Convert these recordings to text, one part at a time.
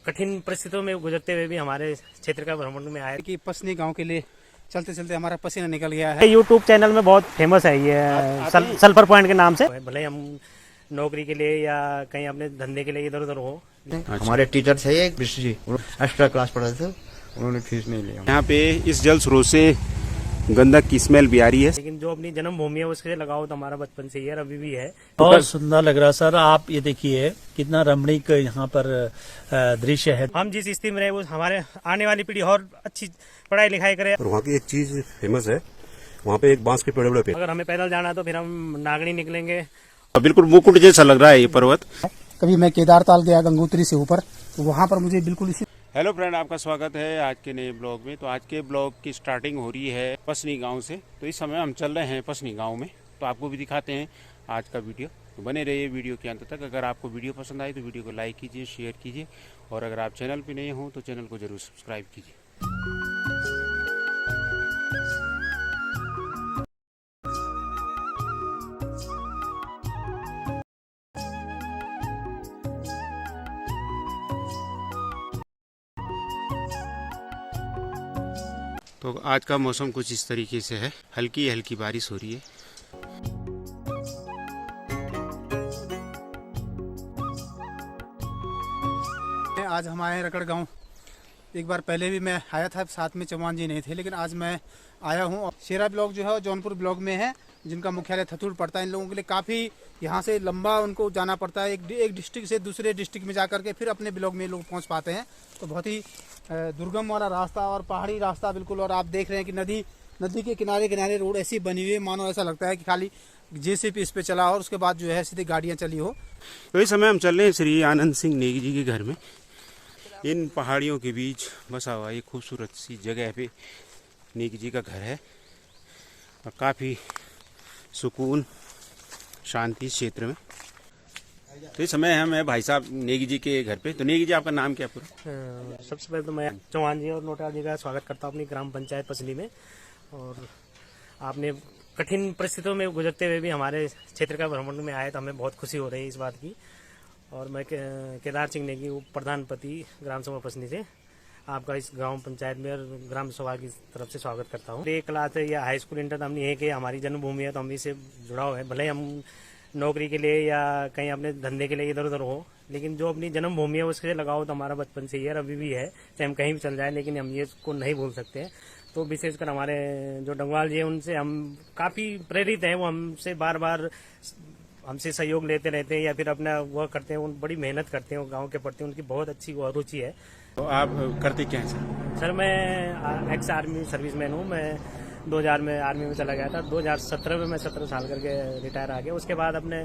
कठिन परिस्थितियों में गुजरते हुए भी हमारे क्षेत्र का भ्रमण में आए कि पसनी गांव के लिए चलते चलते हमारा पसीना निकल गया है। यूट्यूब चैनल में बहुत फेमस है ये सल्फर पॉइंट के नाम से। भले हम नौकरी के लिए या कहीं अपने धंधे के लिए इधर उधर हो। हमारे टीचर थे एक विष्णु जी, एक्स्ट्रा क्लास पढ़ाते थे, उन्होंने फीस नहीं लिया। यहाँ पे इस जल स्रोत से गंदक की स्मेल भी आ रही है, लेकिन जो अपनी जन्मभूमि है उसके लगाव तो हमारा बचपन से ही है, अभी भी है। बहुत सुंदर लग रहा सर। आप ये देखिए कितना रमणीक यहाँ पर दृश्य है। हम जिस स्थिति में रहे वो हमारे आने वाली पीढ़ी और अच्छी पढ़ाई लिखाई करे। और वहाँ की एक चीज फेमस है, वहाँ पे एक बांस के पेड़ बड़े पे। अगर हमें पैदल जाना है तो फिर हम नागनी निकलेंगे। बिल्कुल मुकुट जैसा लग रहा है ये पर्वत। कभी मैं केदार ताल गया गंगोत्री से ऊपर, तो वहाँ पर मुझे बिल्कुल इसी। हेलो फ्रेंड, आपका स्वागत है आज के नए ब्लॉग में। तो आज के ब्लॉग की स्टार्टिंग हो रही है पसनी गांव से। तो इस समय हम चल रहे हैं पसनी गांव में, तो आपको भी दिखाते हैं आज का वीडियो। तो बने रहिए वीडियो के अंत तक। अगर आपको वीडियो पसंद आए तो वीडियो को लाइक कीजिए, शेयर कीजिए, और अगर आप चैनल पर नए हो तो चैनल को जरूर सब्सक्राइब कीजिए। तो आज का मौसम कुछ इस तरीके से है, हल्की हल्की बारिश हो रही है। आज हम आए हैं रकड़ गांव। एक बार पहले भी मैं आया था, साथ में चौहान जी नहीं थे, लेकिन आज मैं आया हूं। शेरा ब्लॉक जो है जौनपुर ब्लॉक में है, जिनका मुख्यालय थथुर पड़ता है। इन लोगों के लिए काफ़ी यहाँ से लंबा उनको जाना पड़ता है, एक डिस्ट्रिक्ट से दूसरे डिस्ट्रिक्ट में जा करके फिर अपने ब्लॉक में लोग पहुँच पाते हैं। तो बहुत ही दुर्गम वाला रास्ता और पहाड़ी रास्ता बिल्कुल। और आप देख रहे हैं कि नदी के किनारे किनारे रोड ऐसी बनी हुई है, मानो ऐसा लगता है कि खाली जेसीबी इस पे चला और उसके बाद जो है सीधी गाड़ियाँ चली हो। तो इस समय हम चल रहे हैं श्री आनंद सिंह नेगी जी के घर में। इन पहाड़ियों के बीच बसा हुआ एक खूबसूरत सी जगह पे नेगी जी का घर है, और काफ़ी सुकून शांति क्षेत्र में। तो इस समय हम है भाई साहब नेगी जी के घर पे। तो नेगी जी, आपका नाम क्या पूरा? सबसे पहले तो मैं चौहान जी और नोटाल जी का स्वागत करता हूँ अपनी ग्राम पंचायत पसली में। और आपने कठिन परिस्थितियों में गुजरते हुए भी हमारे क्षेत्र का भ्रमण में आए, तो हमें बहुत खुशी हो रही है इस बात की। और मैं केदार सिंह नेगी, प्रधानपति ग्राम सभा पसनी से आपका इस ग्राम पंचायत में और ग्राम सभा की तरफ से स्वागत करता हूँ। एक क्लास है या हाई स्कूल इंटर तो हमने ये कि हमारी जन्मभूमि है, तो हम इससे जुड़ाव है। भले हम नौकरी के लिए या कहीं अपने धंधे के लिए इधर उधर हो, लेकिन जो अपनी जन्मभूमि है उसके लगाव तो हमारा बचपन से ही है, अभी भी है। चाहे हम कहीं भी चल जाए, लेकिन हम ये को नहीं भूल सकते। तो विशेषकर हमारे जो डंगवाल जी हैं उनसे हम काफ़ी प्रेरित हैं। वो हमसे बार बार हमसे सहयोग लेते रहते हैं या फिर अपना वह करते हैं। उन बड़ी मेहनत करते हैं गांव के प्रति, उनकी बहुत अच्छी रुचि है। तो आप करते क्या हैं सर? सर मैं एक्स आर्मी सर्विसमैन हूँ। मैं 2000 में आर्मी में चला गया था। 2017 में मैं 17 साल करके रिटायर आ गया। उसके बाद अपने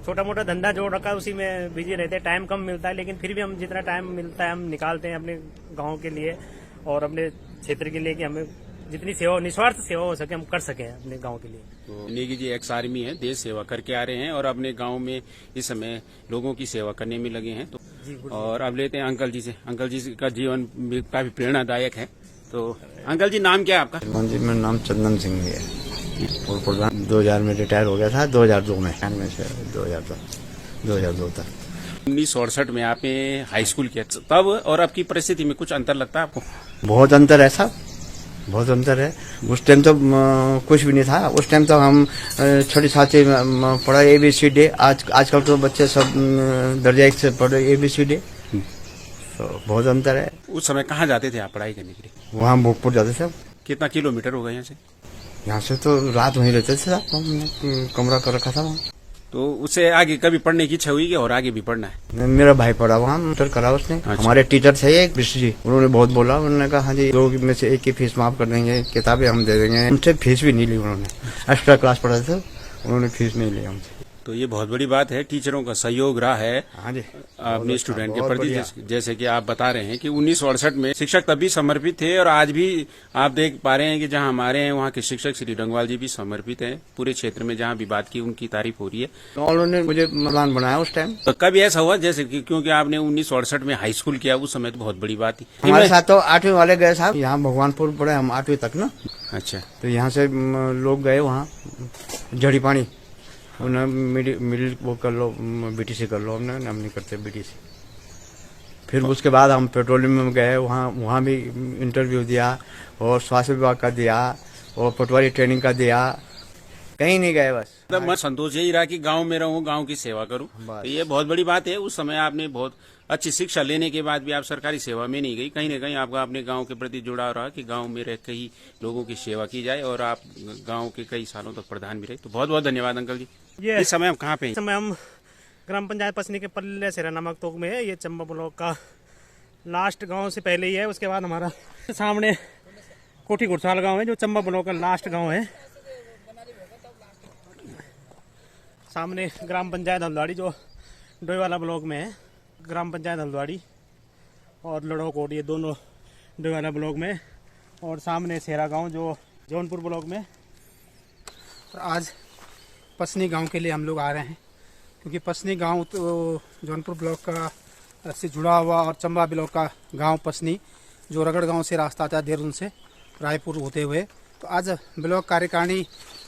छोटा मोटा धंधा जोड़ रखा है, उसी में बिजी रहते हैं। टाइम कम मिलता है, लेकिन फिर भी हम जितना टाइम मिलता है हम निकालते हैं अपने गाँव के लिए और अपने क्षेत्र के लिए, कि हमें जितनी सेवा, निस्वार्थ सेवा हो सके हम कर सकें अपने गांव के लिए। तो नेगी जी एक्स आर्मी है, देश सेवा करके आ रहे हैं और अपने गांव में इस समय लोगों की सेवा करने में लगे हैं। तो और अब लेते हैं अंकल जी से। अंकल जी का जीवन भी काफी प्रेरणादायक है। तो अंकल जी, नाम क्या है आपका? जी, मेरा नाम चंदन सिंह है और प्रधान 2000 में रिटायर हो गया था। 2002 में से 2002 तक। 1968 में आपने हाई स्कूल किया, तब और अब की परिस्थिति में कुछ अंतर लगता है आपको? बहुत अंतर है साहब, बहुत अंतर है। उस टाइम तो कुछ भी नहीं था। उस टाइम तो हम छोटी साथी पढ़ा ABCD। आजकल तो बच्चे सब दर्जा 1 से पढ़े ABCD। तो बहुत अंतर है। उस समय कहाँ जाते थे आप पढ़ाई करने के लिए? वहाँ भोगपुर जाते थे। कितना किलोमीटर होगा यहाँ से? यहाँ से तो रात वहीं रहते थे साहब, कमरा कर रखा था वहाँ। तो उससे आगे कभी पढ़ने की इच्छा हुई कि और आगे भी पढ़ना है? मेरा भाई पढ़ा वहाँ, इंटर करा उसने। अच्छा। हमारे टीचर थे एक विष्णु जी, उन्होंने बहुत बोला। उन्होंने कहा हाँ जी, 2 में से 1 की फीस माफ कर देंगे, किताबें हम दे देंगे। उनसे फीस भी नहीं ली उन्होंने, एक्स्ट्रा क्लास पढ़ाते थे, उन्होंने फीस नहीं ली हमसे। तो ये बहुत बड़ी बात है, टीचरों का सहयोग रहा है। हाँ जी, अपने स्टूडेंट के प्रति। जैसे कि आप बता रहे हैं कि 1968 में शिक्षक तभी समर्पित थे, और आज भी आप देख पा रहे हैं कि जहां हमारे हैं वहां के शिक्षक श्री डंगवाल जी भी समर्पित हैं। पूरे क्षेत्र में जहां भी बात की उनकी तारीफ हो रही है। तो उन्होंने मुझे प्लान बनाया उस टाइम। तो कभी ऐसा हुआ जैसे कि, क्योंकि आपने 1968 में हाई स्कूल किया, उस समय तो बहुत बड़ी बात थी। हमारे साथ तो 8वीं वाले गए साहब, यहाँ भगवानपुर पढ़े हम 8वीं तक ना। अच्छा। तो यहाँ से लोग गए वहाँ जड़ी पानी, उन्हें मिडिल वो कर लो, BTC कर लो। हमने, हम नहीं करते BTC। फिर उसके बाद हम पेट्रोलियम में गए, वहाँ भी इंटरव्यू दिया और स्वास्थ्य विभाग का दिया और पटवारी ट्रेनिंग का दिया, कहीं नहीं गए बस। मैं संतोष यही रहा कि गांव में रहूं, गांव की सेवा करूं, तो ये बहुत बड़ी बात है। उस समय आपने बहुत अच्छी शिक्षा लेने के बाद भी आप सरकारी सेवा में नहीं गई, कहीं ना कहीं आपका अपने गांव के प्रति जुड़ाव रहा कि गांव में रह के ही लोगों की सेवा की जाए, और आप गांव के कई सालों तक प्रधान भी रहे। तो बहुत बहुत धन्यवाद अंकल जी। इस समय हम कहाँ पे हैं? इस समय हम ग्राम पंचायत पसनी के पल्ले सेरा नामक तोक में है। ये चंबा ब्लॉक का लास्ट गांव से पहले ही है। उसके बाद हमारा सामने कोठी घुड़साल गांव है, जो चंबा ब्लॉक का लास्ट गांव है। सामने ग्राम पंचायत हल्द्वाड़ी, जो डोईवाला ब्लॉक में है। ग्राम पंचायत हल्द्वाड़ी और लड़ोकोट, ये दोनों डोईवाला ब्लॉक में। और सामने सेरा गांव, जो जौनपुर ब्लॉक में। और आज पसनी गांव के लिए हम लोग आ रहे हैं, क्योंकि पसनी गांव तो जौनपुर ब्लॉक का से जुड़ा हुआ, और चंबा ब्लॉक का गांव पसनी, जो रगड़ गांव से रास्ता आता है देहरादून से रायपुर होते हुए। तो आज ब्लॉक कार्यकारिणी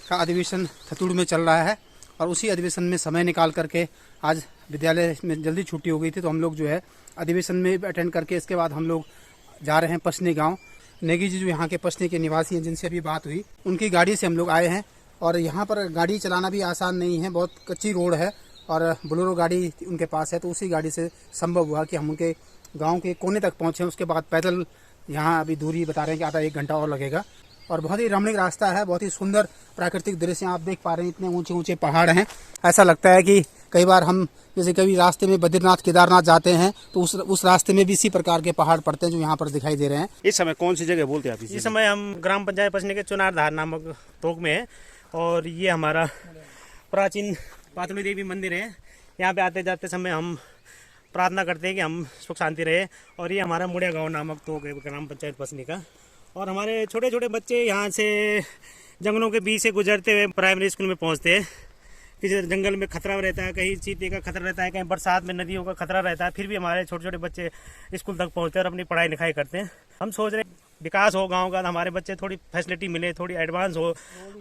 का अधिवेशन थतुड़ में चल रहा है, और उसी अधिवेशन में समय निकाल करके आज विद्यालय में जल्दी छुट्टी हो गई थी, तो हम लोग जो है अधिवेशन में अटेंड करके इसके बाद हम लोग जा रहे हैं पसनी गाँव। नेगी जी जो यहाँ के पसनी के निवासी हैं, जिनसे अभी बात हुई, उनकी गाड़ी से हम लोग आए हैं। और यहाँ पर गाड़ी चलाना भी आसान नहीं है, बहुत कच्ची रोड है, और बोलेरो गाड़ी उनके पास है, तो उसी गाड़ी से संभव हुआ कि हम उनके गांव के कोने तक पहुँचे। उसके बाद पैदल यहाँ अभी दूरी बता रहे हैं कि आधा 1 घंटा और लगेगा। और बहुत ही रमणीक रास्ता है, बहुत ही सुंदर प्राकृतिक दृश्य आप देख पा रहे हैं। इतने ऊंचे ऊंचे पहाड़ हैं, ऐसा लगता है कि कई बार हम जैसे कभी रास्ते में बद्रीनाथ केदारनाथ जाते हैं, तो उस रास्ते में भी इसी प्रकार के पहाड़ पड़ते हैं जो यहाँ पर दिखाई दे रहे हैं। इस समय कौन सी जगह बोलते हैं आप? इस समय हम ग्राम पंचायत पसनी के चुनारधार नामक तोक में है, और ये हमारा प्राचीन पातुली देवी मंदिर है। यहाँ पे आते जाते समय हम प्रार्थना करते हैं कि हम सुख शांति रहे। और ये हमारा मुड़िया गांव नामक तोक है ग्राम पंचायत पसनी का। और हमारे छोटे छोटे बच्चे यहाँ से जंगलों के बीच से गुजरते हुए प्राइमरी स्कूल में पहुँचते हैं। किसी जंगल में खतरा रहता है, कहीं चीते का खतरा रहता है, कहीं बरसात में नदियों का खतरा रहता है, फिर भी हमारे छोटे छोटे बच्चे स्कूल तक पहुँचते हैं और अपनी पढ़ाई लिखाई करते हैं। हम सोच रहे हैं विकास हो गांव का, हमारे बच्चे थोड़ी फैसिलिटी मिले, थोड़ी एडवांस हो,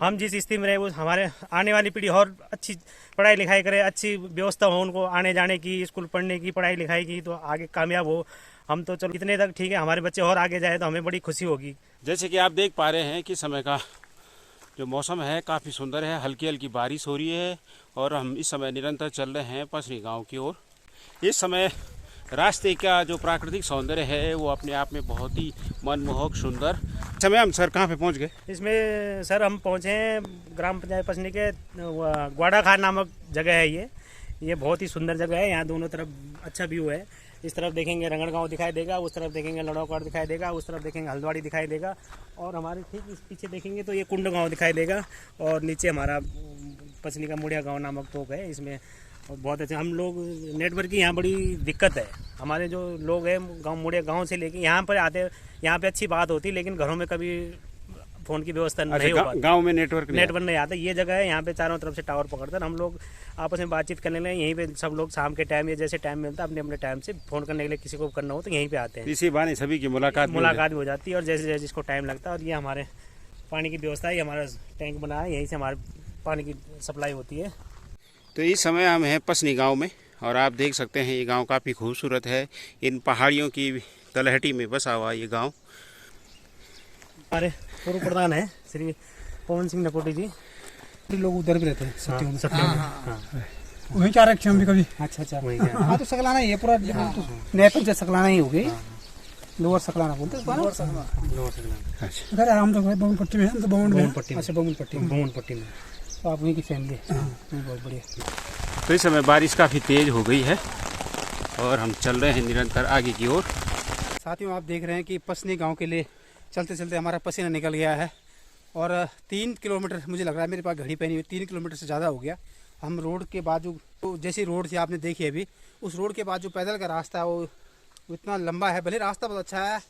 हम जिस स्थिति में रहे वो हमारे आने वाली पीढ़ी और अच्छी पढ़ाई लिखाई करे, अच्छी व्यवस्था हो उनको आने जाने की, स्कूल पढ़ने की, पढ़ाई लिखाई की, तो आगे कामयाब हो। हम तो चलो इतने तक ठीक है, हमारे बच्चे और आगे जाए तो हमें बड़ी खुशी होगी। जैसे कि आप देख पा रहे हैं कि समय का जो मौसम है काफ़ी सुंदर है, हल्की हल्की बारिश हो रही है, और हम इस समय निरंतर चल रहे हैं पसनी गांव की ओर। इस समय रास्ते का जो प्राकृतिक सौंदर्य है वो अपने आप में बहुत ही मनमोहक सुंदर। समय हम सर कहाँ पे पहुँच गए? इसमें सर हम पहुँचे हैं ग्राम पंचायत पसनी के ग्वाड़ा खान नामक जगह है। ये बहुत ही सुंदर जगह है। यहाँ दोनों तरफ अच्छा व्यू है। इस तरफ देखेंगे रंगड़ गांव दिखाई देगा, उस तरफ देखेंगे लड़ौकोट दिखाई देगा, उस तरफ देखेंगे हल्द्वाड़ी दिखाई देगा, और हमारे ठीक इस पीछे देखेंगे तो ये कुंड गांव दिखाई देगा, और नीचे हमारा पसनी का मुड़िया गांव नामक तोक है। इसमें बहुत अच्छे हम लोग नेटवर्क की यहाँ बड़ी दिक्कत है। हमारे जो लोग हैं गाँव मुड़िया गाँव से लेके यहाँ पर आते, यहाँ पे अच्छी बात होती, लेकिन घरों में कभी फोन की व्यवस्था नहीं हो पाती, गाँव में नेटवर्क नहीं आता। ये जगह है, यहाँ पे चारों तरफ से टावर पकड़ते हैं। हम लोग आपस में बातचीत करने लगे, यहीं पे सब लोग शाम के टाइम या जैसे टाइम मिलता है अपने अपने टाइम से फोन करने के लिए किसी को करना हो तो यहीं पे आते हैं। इसी बहाने सभी की मुलाकात भी हो जाती है, और जैसे जैसे जिसको टाइम लगता है। और ये हमारे पानी की व्यवस्था है, हमारा टैंक बना है, यहीं से हमारे पानी की सप्लाई होती है। तो इस समय हम हैं पसनी गांव में, और आप देख सकते हैं ये गांव काफ़ी खूबसूरत है। इन पहाड़ियों की तलहटी में बसा हुआ ये गांव। हमारे पूर्व प्रधान है श्री पवन सिंह नकोटी जी। लोग उधर भी रहते हैं वहीं क्या रखे हम भी कभी। अच्छा हाँ, तो सकलाना ही है पूरा, नया पंचायत सकलाना ही हो गई। लोअर सकलाना बोलते हैं, लोअर सकलाना। अच्छा हम तो बमन पट्टी में हैं, तो बमन पट्टी। अच्छा बमन पट्टी में तो आप वहीं की फैमिली है। बहुत बढ़िया। तो इस समय बारिश काफ़ी तेज हो गई है, और हम चल रहे हैं निरंतर आगे की ओर। साथियों आप देख रहे हैं कि पसनी गांव के लिए चलते चलते हमारा पसीना निकल गया है, और 3 किलोमीटर मुझे लग रहा है, मेरे पास घड़ी पहनी हुई, 3 किलोमीटर से ज़्यादा हो गया। हम रोड के बाजू, तो जैसी रोड थी आपने देखी अभी, उस रोड के बाद जो पैदल का रास्ता है वो इतना लंबा है। भले रास्ता बहुत अच्छा है,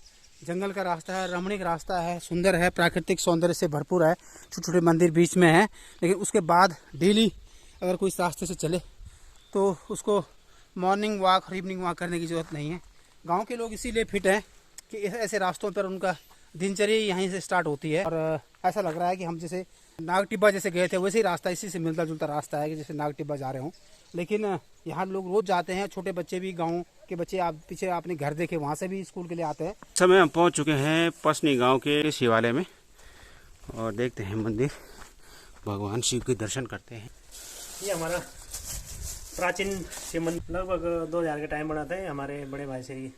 जंगल का रास्ता है, रमणीक रास्ता है, सुंदर है, प्राकृतिक सौंदर्य से भरपूर है, छोटे छोटे मंदिर बीच में है। लेकिन उसके बाद डेली अगर कोई इस रास्ते से चले तो उसको मॉर्निंग वॉक और इवनिंग वॉक करने की ज़रूरत नहीं है। गाँव के लोग इसीलिए फिट हैं कि ऐसे रास्तों पर उनका दिनचर्या यहीं से स्टार्ट होती है। और ऐसा लग रहा है कि हम जैसे नाग टिब्बा जैसे गए थे वैसे ही रास्ता, इसी से मिलता जुलता रास्ता है कि जैसे नाग टिब्बा जा रहे हों। लेकिन यहाँ लोग रोज जाते हैं, छोटे बच्चे भी, गाँव के बच्चे, आप पीछे आपने घर देखे वहाँ से भी स्कूल के लिए आते हैं। इस समय हम पहुंच चुके हैं पसनी गांव के शिवालय में और देखते हैं मंदिर, भगवान शिव के दर्शन करते हैं। ये हमारा प्राचीन शिव मंदिर लगभग 2000 के टाइम बना था। हमारे बड़े भाई श्री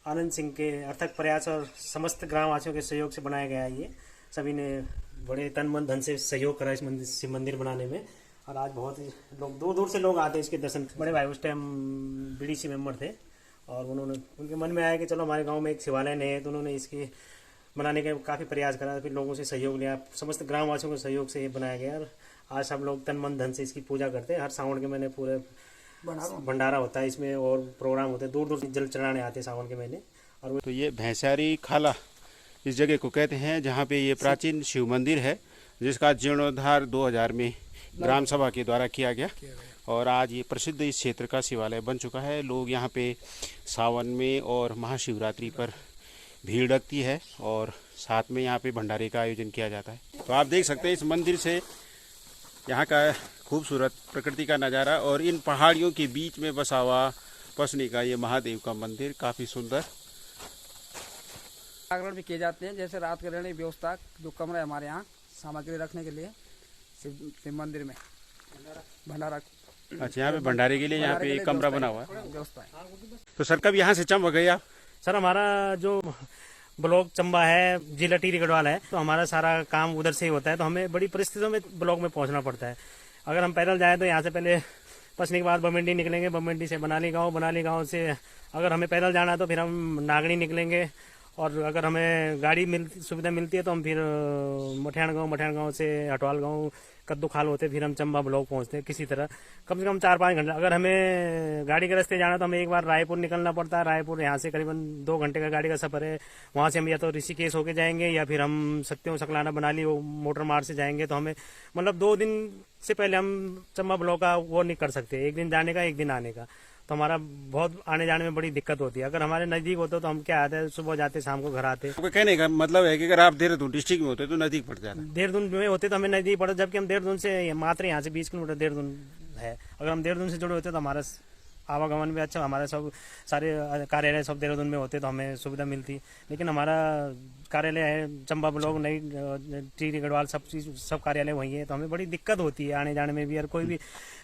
आनंद सिंह के अथक प्रयास और समस्त ग्रामवासियों के सहयोग से बनाया गया है। ये सभी ने बड़े तन मन धन से सहयोग करा इस मंदिर, शिव मंदिर बनाने में। और आज बहुत ही लोग दूर दूर से लोग आते हैं इसके दर्शन। बड़े भाई उस टाइम बीडीसी मेंबर थे और उनके मन में आया कि चलो हमारे गांव में एक शिवालय नहीं है, तो उन्होंने इसके बनाने का काफ़ी प्रयास करा। फिर लोगों से सहयोग लिया, समस्त ग्रामवासियों के सहयोग से ये बनाया गया। और आज सब लोग तन मन धन से इसकी पूजा करते हैं। हर सावन के महीने पूरे भंडारा होता है इसमें और प्रोग्राम होते हैं, दूर दूर से जल चढ़ाने आते हैं सावन के महीने। और तो ये भैंसारी खाला इस जगह को कहते हैं जहाँ पे ये प्राचीन शिव मंदिर है, जिसका जीर्णोद्धार 2000 में ग्राम सभा के द्वारा किया गया और आज ये प्रसिद्ध इस क्षेत्र का शिवालय बन चुका है। लोग यहाँ पे सावन में और महाशिवरात्रि पर भीड़ लगती है और साथ में यहाँ पे भंडारे का आयोजन किया जाता है। तो आप देख सकते हैं इस मंदिर से यहाँ का खूबसूरत प्रकृति का नज़ारा और इन पहाड़ियों के बीच में बसा हुआ पसनी का ये महादेव का मंदिर काफ़ी सुंदर। जागरण भी किए जाते हैं, जैसे रात के रहने की व्यवस्था, जो कमरा है हमारे यहाँ सामग्री रखने के लिए शिव मंदिर में भंडारा। अच्छा, यहाँ पे भंडारे के लिए यहाँ पे एक कमरा बना हुआ है, व्यवस्था है। तो सर कब यहाँ से चंबा गए आप? सर हमारा जो ब्लॉक चंबा है, जिला टिहरी गढ़वाल है, तो हमारा सारा काम उधर से ही होता है। तो हमें बड़ी परिस्थितियों में ब्लॉक में पहुंचना पड़ता है। अगर हम पैदल जाएं तो यहाँ से पहले पसनी के बाद बमंडी निकलेंगे, बमंडी से बनाली गांव से अगर हमें पैदल जाना है तो फिर हम नागड़ी निकलेंगे। और अगर हमें गाड़ी सुविधा मिलती है तो हम फिर मठियाण गांव से हटवाल गांव, कद्दू खाल होते फिर हम चंबा ब्लॉक पहुंचते हैं। किसी तरह कम से कम 4-5 घंटे। अगर हमें गाड़ी के रास्ते जाना तो हमें एक बार रायपुर निकलना पड़ता है। रायपुर यहाँ से करीबन 2 घंटे का गाड़ी का सफर है। वहाँ से हम या तो ऋषिकेश होके जाएंगे या फिर हम सत्यों सकलाना बनाली मोटर मार्ग से जाएंगे। तो हमें मतलब 2 दिन से पहले हम चंबा ब्लॉक का वो नहीं कर सकते, 1 दिन जाने का 1 दिन आने का। तो हमारा बहुत आने जाने में बड़ी दिक्कत होती है। अगर हमारे नजदीक होते तो हम क्या आते हैं, सुबह जाते शाम को घर आते। आपका कहने का मतलब है कि अगर आप देहरादून डिस्ट्रिक्ट में होते तो नजदीक पड़ जाता। देहरादून में होते तो हमें नजदीक पड़ता, जबकि हम देहरादून से मात्र यहाँ से 20 किलोमीटर देहरादून है। अगर हम देहरादून से जुड़े होते तो हमारा आवागमन भी अच्छा, हमारे सब सारे कार्यालय सब देहरादून में होते तो हमें सुविधा मिलती। लेकिन हमारा कार्यालय है चंबा ब्लॉक, नई टिहरी गढ़वाल, सब कार्यालय वहीं है। तो हमें बड़ी दिक्कत होती है आने जाने में भी। और कोई भी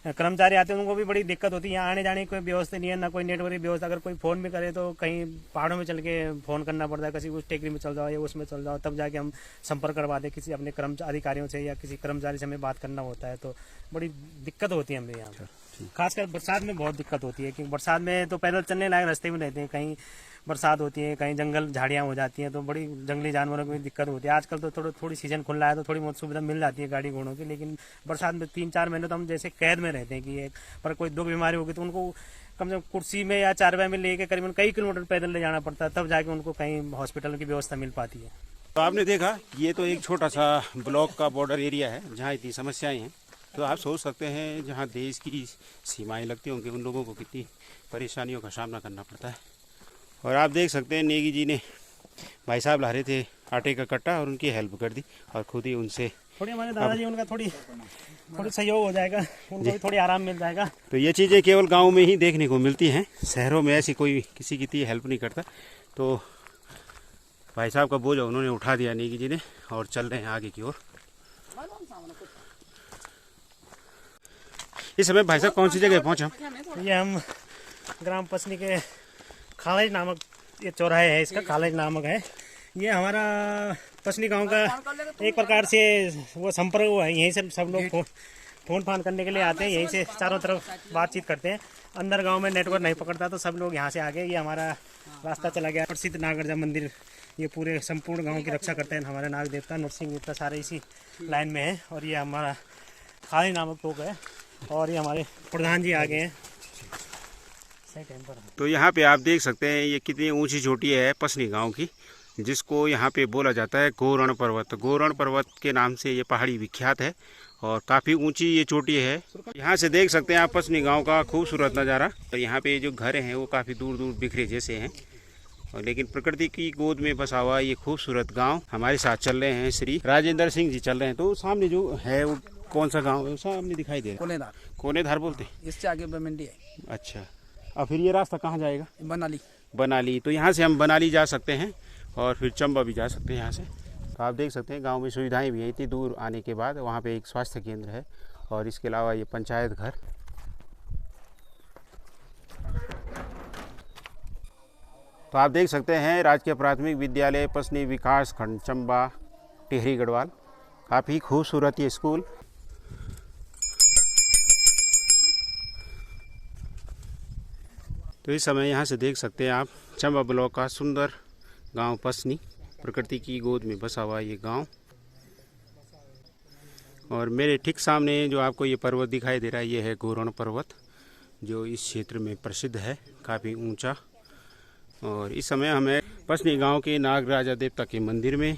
कर्मचारी आते हैं उनको भी बड़ी दिक्कत होती है। यहाँ आने जाने की कोई व्यवस्था नहीं है, ना कोई नेटवर्क की व्यवस्था। अगर कोई फोन भी करे तो कहीं पहाड़ों में चल के फोन करना पड़ता है, किसी उस टेकरी में चल जाओ या उसमें चल जाओ, तब जाके हम संपर्क करवा दें किसी अपने अधिकारियों से या किसी कर्मचारी से हमें बात करना होता है। तो बड़ी दिक्कत होती है हमें यहाँ पर। खासकर बरसात में बहुत दिक्कत होती है, क्योंकि बरसात में तो पैदल चलने लायक रास्ते में रहते हैं, कहीं बरसात होती है, कहीं जंगल झाड़ियाँ हो जाती हैं, तो बड़ी जंगली जानवरों की भी दिक्कत होती है। आजकल तो थोड़ी सीजन खुल रहा है तो थोड़ी बहुत सुविधा मिल जाती है गाड़ी घोड़ों की। लेकिन बरसात में 3-4 महीने तो हम जैसे कैद में रहते हैं कि पर कोई दुख बीमारी होगी तो उनको कम से कम कुर्सी में या चारपाई में लेके करीबन कई किलोमीटर पैदल ले जाना पड़ता है, तब जाके उनको कहीं हॉस्पिटल की व्यवस्था मिल पाती है। तो आपने देखा ये तो एक छोटा सा ब्लॉक का बॉर्डर एरिया है जहाँ इतनी समस्याएं हैं। तो आप सोच सकते हैं जहाँ देश की सीमाएं लगती होंगी उन लोगों को कितनी परेशानियों का सामना करना पड़ता है। और आप देख सकते हैं नेगी जी ने, भाई साहब ला रहे थे आटे का कट्टा और उनकी हेल्प कर दी और खुद ही उनसे थोड़ी हमारे दादाजी उनका थोड़ी सहयोग हो जाएगा, उनको भी थोड़ी आराम मिल जाएगा। तो ये चीज़ें केवल गाँव में ही देखने को मिलती हैं, शहरों में ऐसी कोई किसी की इतनी हेल्प नहीं करता। तो भाई साहब का बोझ उन्होंने उठा दिया नेगी जी ने और चल रहे हैं आगे की ओर। इस समय भाई साहब कौन सी जगह पहुंचे हम? ये हम ग्राम पसनी के खालेज नामक ये चौराहे है, इसका खालेज नामक है। ये हमारा पसनी गांव का एक प्रकार से वो संपर्क हुआ है। यहीं से सब लोग फोन फान करने के लिए आते हैं, यहीं से चारों तरफ बातचीत करते हैं। अंदर गांव में नेटवर्क नहीं पकड़ता तो सब लोग यहाँ से आगे। ये हमारा रास्ता चला गया प्रसिद्ध नागरजा मंदिर, ये पूरे संपूर्ण गाँव की रक्षा करते हैं हमारे नाग देवता नरसिंह देवता, सारे इसी लाइन में है। और ये हमारा खालेज नामक टोक है और ये हमारे प्रधान जी आगे हैं। तो यहाँ पे आप देख सकते हैं ये कितनी ऊंची चोटी है पसनी गांव की, जिसको यहाँ पे बोला जाता है गोरण पर्वत। गोरण पर्वत के नाम से ये पहाड़ी विख्यात है और काफ़ी ऊंची ये चोटी है। यहाँ से देख सकते हैं आप पसनी गांव का खूबसूरत नज़ारा। और यहाँ पे जो घर हैं वो काफ़ी दूर दूर बिखरे जैसे हैं और लेकिन प्रकृति की गोद में बसा हुआ ये खूबसूरत गांव। हमारे साथ चल रहे हैं श्री राजेंद्र सिंह जी चल रहे हैं। तो सामने जो है वो कौन सा गांव है, सामने दिखाई दे रहा है? कोनेदार। कोनेधार बोलते हैं। इससे आगे मंडी है अच्छा, और फिर ये रास्ता कहाँ जाएगा? बनाली। बनाली। तो यहाँ से हम बनाली जा सकते हैं और फिर चंबा भी जा सकते हैं यहाँ से। तो आप देख सकते हैं गांव में सुविधाएं भी हैं। इतनी दूर आने के बाद वहाँ पे एक स्वास्थ्य केंद्र है और इसके अलावा ये पंचायत घर। तो आप देख सकते हैं राजकीय प्राथमिक विद्यालय पसनी विकास खंड चंबा टिहरी गढ़वाल। काफ़ी खूबसूरत ये स्कूल। तो इस समय यहाँ से देख सकते हैं आप चंबा ब्लॉक का सुंदर गांव पसनी, प्रकृति की गोद में बसा हुआ ये गांव। और मेरे ठीक सामने जो आपको ये पर्वत दिखाई दे रहा है ये है गोरण पर्वत, जो इस क्षेत्र में प्रसिद्ध है, काफ़ी ऊंचा। और इस समय हमें पसनी गांव के नाग राजा देवता के मंदिर में।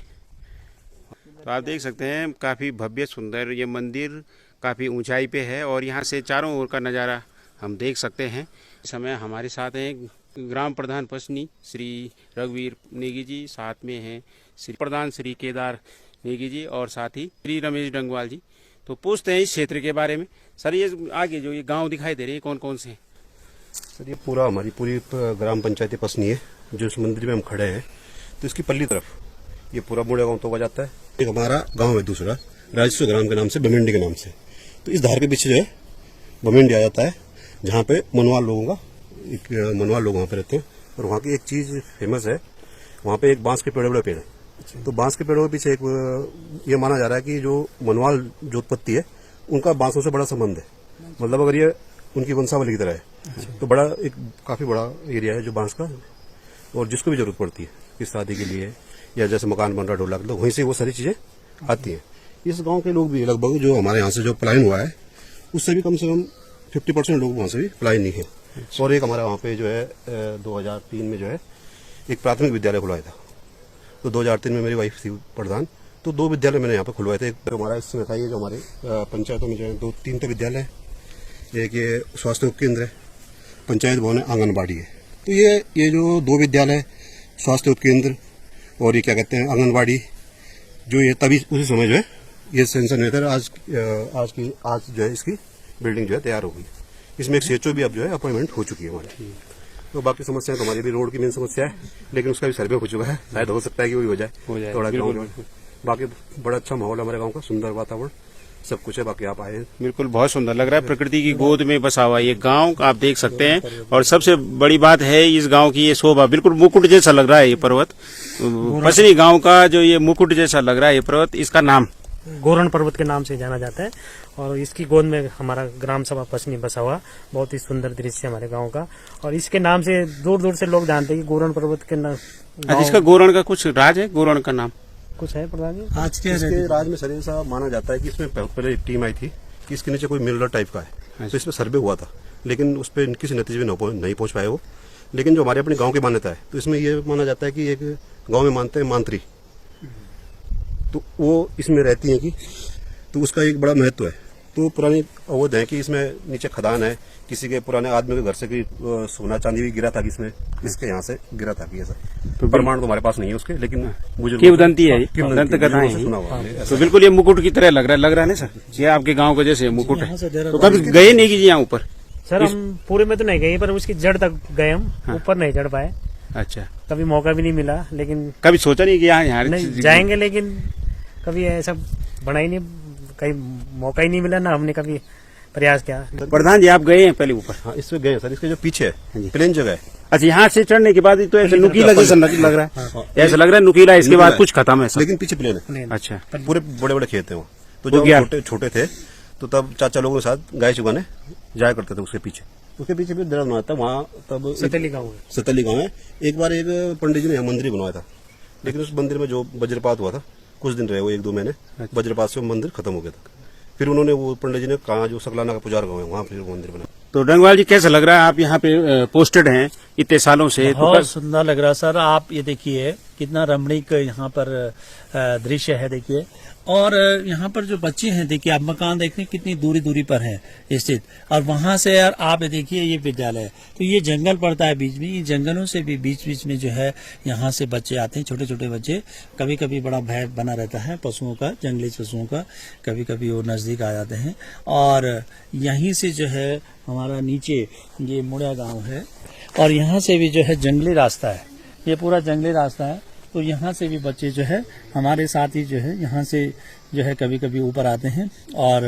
तो आप देख सकते हैं काफ़ी भव्य सुंदर ये मंदिर काफ़ी ऊंचाई पे है और यहाँ से चारों ओर का नज़ारा हम देख सकते हैं। इस समय हमारे साथ हैं ग्राम प्रधान पसनी श्री रघुवीर नेगी जी, साथ में हैं श्री प्रधान श्री केदार नेगी जी और साथ ही श्री रमेश डंगवाल जी। तो पूछते हैं इस क्षेत्र के बारे में। सर ये आगे जो ये गांव दिखाई दे रहे हैं कौन कौन से हैं? सर ये पूरा हमारी पूरी ग्राम पंचायत पसनी है। जो इस मंदिर में हम खड़े हैं तो इसकी पल्ली तरफ ये पूरा मुड़ा गांव तो जाता है। एक हमारा गांव है दूसरा राजस्व ग्राम के नाम से, बमेंडी के नाम से। तो इस धार के पीछे जो है बमेंडी आ जाता है, जहाँ पे मनवाल लोगों का एक मनवाल लोग वहाँ पे रहते हैं। और वहाँ की एक चीज फेमस है, वहाँ पे एक बांस के बड़े पेड़ है। तो बांस के पेड़ों के पीछे एक ये माना जा रहा है कि जो मनवाल जो उत्पत्ति है उनका बांसों से बड़ा संबंध है। मतलब अगर ये उनकी वंशावली की तरह है तो बड़ा एक काफी बड़ा एरिया है जो बांस का, और जिसको भी जरूरत पड़ती है इस शादी के लिए या जैसे मकान बन रहा ढोला, तो वहीं से वो सारी चीजें आती हैं। इस गांव के लोग भी लगभग जो हमारे यहाँ से जो पलायन हुआ है उससे भी कम से कम 50% लोग वहाँ से भी पलायन नहीं है। और एक हमारा वहाँ पे जो है 2003 में जो है एक प्राथमिक विद्यालय खुलवाया था। तो 2003 में मेरी वाइफ थी प्रधान, तो 2 विद्यालय मैंने यहाँ पे खुलवाए थे। एक हमारा इस समय था ये जो हमारे पंचायतों में जो है 2-3 तो विद्यालय है, एक ये स्वास्थ्य उपकेंद्र है, पंचायत भवन है, आंगनबाड़ी है। तो ये जो 2 विद्यालय, स्वास्थ्य उपकेंद्र और ये क्या कहते हैं आंगनबाड़ी, जो ये तभी उसी समय जो है ये सेंसन हुआ था। आज जो है इसकी बिल्डिंग जो है तैयार हो गई। इसमें एक सीएचओ भी अब जो है अपॉइंटमेंट हो चुकी है हमारी। तो बाकी समस्या तो हमारी भी रोड की मेन समस्या है, लेकिन उसका भी सर्वे हो चुका है, शायद हो सकता है कि वही हो जाए थोड़ा गाँव में। बाकी बड़ा अच्छा माहौल है हमारे गाँव का, सुंदर वातावरण सब कुछ है। बाकी आप आए, बिल्कुल बहुत सुंदर लग रहा है। प्रकृति की गोद में बसा हुआ ये गांव आप देख सकते हैं। और सबसे बड़ी बात है इस गांव की ये शोभा, बिल्कुल मुकुट जैसा लग रहा है ये पर्वत। पसनी गांव का जो ये मुकुट जैसा लग रहा है ये पर्वत, इसका नाम गोरण पर्वत के नाम से जाना जाता है। और इसकी गोद में हमारा ग्राम सभा पसनी बसा हुआ, बहुत ही सुंदर दृश्य हमारे गांव का। और इसके नाम से दूर दूर से लोग जानते हैं कि गोरण पर्वत के नाम। इसका गोरण का कुछ राज है, गोरण का नाम कुछ है प्रधान जी? आज के इसके राज में सर ऐसा माना जाता है कि इसमें पहले एक टीम आई थी कि इसके नीचे कोई मिनरल टाइप का है। तो इसमें सर्वे हुआ था, लेकिन उस पर किसी नतीजे में नहीं पहुंच पाए वो। लेकिन जो हमारे अपने गांव की मान्यता है, तो इसमें ये माना जाता है कि एक गांव में मानते हैं मांत्री, तो वो इसमें रहती है कि तो उसका एक बड़ा महत्व है। तो पुरानी अवध है कि इसमें नीचे खदान है, किसी के पुराने आदमी के घर से कोई सोना चांदी भी गिरा था कि इसमें इसके यहाँ से गिरा था कि ऐसा। तो प्रमाण तो हमारे पास नहीं है उसके, लेकिन किंवदंती है, दंत कथाएं हैं। तो बिल्कुल ये मुकुट की तरह लग रहा है ना सर, ये आपके गांव का जैसे मुकुट है। तो कभी गए नहीं कीजिए यहाँ ऊपर? सर हम पूरे में तो नहीं गए, पर उसकी जड़ तक गए हम, ऊपर नहीं चढ़ पाए। अच्छा, कभी मौका भी नहीं मिला। लेकिन कभी सोचा नहीं कि यहाँ नहीं जाएंगे, लेकिन कभी ऐसा बना ही नहीं, कहीं मौका ही नहीं मिला ना, हमने कभी प्रयास किया। प्रधान जी आप गए हैं पहले ऊपर? हाँ, इसमें गए सर। इसके जो पीछे है प्लेन जगह है। अच्छा, यहाँ से चढ़ने के बाद तो ऐसे नुकीला जैसा लग रहा है, ऐसा लग रहा है नुकीला, इसके बाद कुछ खत्म है, लेकिन पीछे प्लेन है। अच्छा, पूरे बड़े बड़े खेत है वहाँ। तो जब छोटे थे तो तब चाचा लोगों के साथ गाय चुगाने जाया करते थे। उसके पीछे भी दर्द बनाया था वहाँ। तब सतली गाँव है। एक बार एक पंडित जी ने यहाँ मंदिर बनवाया था, लेकिन उस मंदिर में जो वज्रपात हुआ था, कुछ दिन रहे वो 1-2 महीने, वज्रपात से मंदिर खत्म हो गया था। फिर उन्होंने वो पंडित जी ने कहा जो सकलाना का पुजार गाँव है वहाँ फिर मंदिर बना। तो डंगवाल जी कैसा लग रहा है, आप यहाँ पे पोस्टेड हैं इतने सालों से? बहुत सुंदर लग रहा है सर। आप ये देखिए कितना रमणीक यहाँ पर दृश्य है देखिए। और यहाँ पर जो बच्चे हैं देखिए, आप मकान देखते हैं कितनी दूरी दूरी पर है स्थित, और वहां से यार आप देखिए ये विद्यालय है। तो ये जंगल पड़ता है बीच में, ये जंगलों से भी बीच बीच में जो है यहाँ से बच्चे आते हैं, छोटे छोटे बच्चे। कभी कभी बड़ा भय बना रहता है पशुओं का, जंगली पशुओं का, कभी कभी वो नजदीक आ जाते हैं। और यहीं से जो है हमारा नीचे ये मुड़िया गांव है, और यहाँ से भी जो है जंगली रास्ता है, ये पूरा जंगली रास्ता है। तो यहाँ से भी बच्चे जो है हमारे साथ ही जो है यहाँ से जो है कभी कभी ऊपर आते हैं, और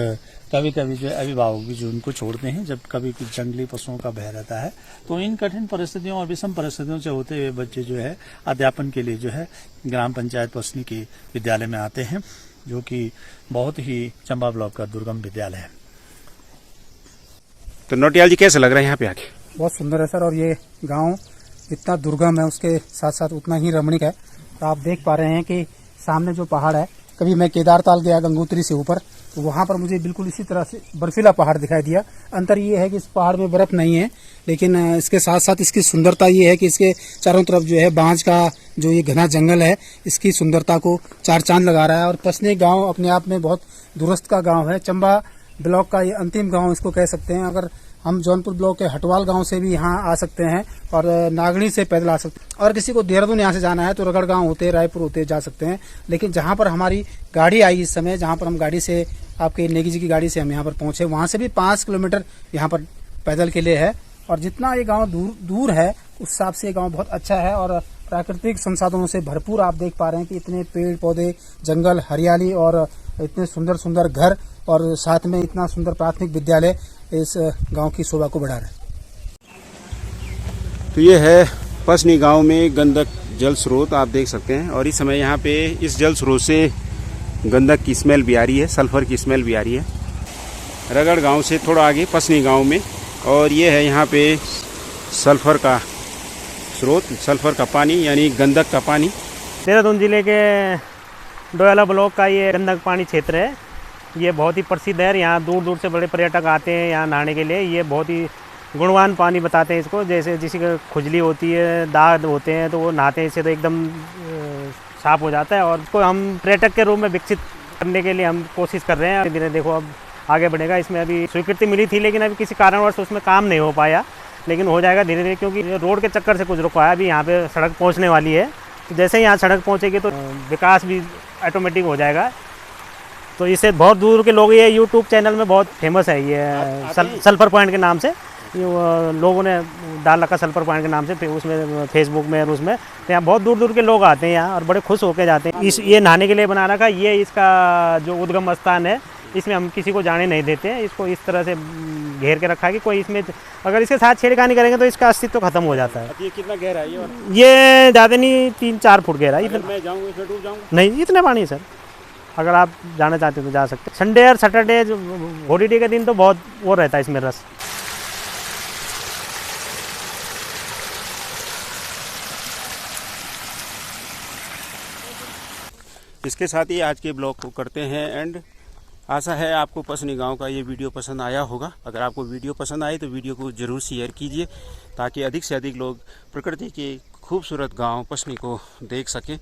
कभी कभी जो है अभिभावक भी जो उनको छोड़ते हैं जब कभी जंगली पशुओं का भय रहता है। तो इन कठिन परिस्थितियों और विषम परिस्थितियों से होते हुए बच्चे जो है अध्यापन के लिए जो है ग्राम पंचायत पसनी के विद्यालय में आते हैं, जो कि बहुत ही चंबा ब्लॉक का दुर्गम विद्यालय है। तो नोटियाल जी कैसा लग रहा है यहाँ पे आके? बहुत सुंदर है सर, और ये गांव इतना दुर्गम है उसके साथ साथ उतना ही रमणीक है। तो आप देख पा रहे हैं कि सामने जो पहाड़ है, कभी मैं केदारताल गया गंगोत्री से ऊपर, तो वहां पर मुझे बिल्कुल इसी तरह से बर्फीला पहाड़ दिखाई दिया। अंतर ये है कि इस पहाड़ में बर्फ नहीं है, लेकिन इसके साथ साथ इसकी सुंदरता ये है कि इसके चारों तरफ जो है बांज का जो ये घना जंगल है, इसकी सुंदरता को चार चांद लगा रहा है। और पसनी गाँव अपने आप में बहुत दूरस्थ का गाँव है, चंबा ब्लॉक का ये अंतिम गाँव इसको कह सकते हैं। अगर हम जौनपुर ब्लॉक के हटवाल गांव से भी यहाँ आ सकते हैं, और नागणी से पैदल आ सकते हैं। और किसी को देहरादून यहाँ से जाना है तो रगड़ गांव होते, रायपुर होते जा सकते हैं। लेकिन जहाँ पर हमारी गाड़ी आई इस समय, जहाँ पर हम गाड़ी से आपके नेगी जी की गाड़ी से हम यहाँ पर पहुंचे, वहां से भी 5 किलोमीटर यहाँ पर पैदल के लिए है। और जितना ये गाँव दूर है उस हिसाब से ये गाँव बहुत अच्छा है, और प्राकृतिक संसाधनों से भरपूर। आप देख पा रहे हैं कि इतने पेड़ पौधे, जंगल, हरियाली, और इतने सुंदर सुंदर घर, और साथ में इतना सुंदर प्राथमिक विद्यालय इस गांव की शोभा को बढ़ा रहा है। तो ये है पसनी गांव में गंदक जल स्रोत, आप देख सकते हैं। और इस समय यहाँ पे इस जल स्रोत से गंदक की स्मेल भी आ रही है, सल्फर की स्मेल भी आ रही है। रगड़ गांव से थोड़ा आगे पसनी गांव में, और ये है यहाँ पे सल्फर का स्रोत, सल्फर का पानी यानी गंदक का पानी। देहरादून जिले के डोयाला ब्लॉक का ये गंदक पानी क्षेत्र है। ये बहुत ही प्रसिद्ध है, यहाँ दूर दूर से बड़े पर्यटक आते हैं यहाँ नहाने के लिए। ये बहुत ही गुणवान पानी बताते हैं इसको। जैसे किसी को खुजली होती है, दाग होते हैं, तो वो नहाते हैं इससे तो एकदम साफ हो जाता है। और इसको हम पर्यटक के रूप में विकसित करने के लिए हम कोशिश कर रहे हैं। धीरे देखो अब आगे बढ़ेगा। इसमें अभी स्वीकृति मिली थी, लेकिन अभी किसी कारणवश उसमें काम नहीं हो पाया, लेकिन हो जाएगा धीरे धीरे, क्योंकि रोड के चक्कर से कुछ रुका है। अभी यहाँ पे सड़क पहुँचने वाली है, तो जैसे ही यहाँ सड़क पहुँचेगी तो विकास भी ऑटोमेटिक हो जाएगा। तो इससे बहुत दूर के लोग, ये यूट्यूब चैनल में बहुत फेमस है ये सल्फर पॉइंट के नाम से, ये लोगों ने डाल रखा सल्फर पॉइंट के नाम से उसमें, फेसबुक में और उसमें। तो यहाँ बहुत दूर दूर के लोग आते हैं यहाँ, और बड़े खुश होकर जाते हैं। ये नहाने के लिए बना रखा, ये इसका जो उद्गम स्थान है, इसमें हम किसी को जाने नहीं देते हैं। इसको इस तरह से घेर के रखा है कि कोई इसमें अगर इसके साथ छेड़खानी करेंगे तो इसका अस्तित्व खत्म हो जाता है। ये कितना गहरा है ये ज़्यादा नहीं, 3-4 फुट गहरा है। मैं जाऊँगा इसमें डूब जाऊँगा? नहीं, इतना पानी है सर। अगर आप जाना चाहते हो तो जा सकते हैं। संडे और सैटरडे हॉलीडे के दिन तो बहुत वो रहता है इसमें रस। इसके साथ ही आज के ब्लॉग को करते हैं एंड। आशा है आपको पसनी गांव का ये वीडियो पसंद आया होगा। अगर आपको वीडियो पसंद आए तो वीडियो को ज़रूर शेयर कीजिए, ताकि अधिक से अधिक लोग प्रकृति के खूबसूरत गांव पसनी को देख सकें।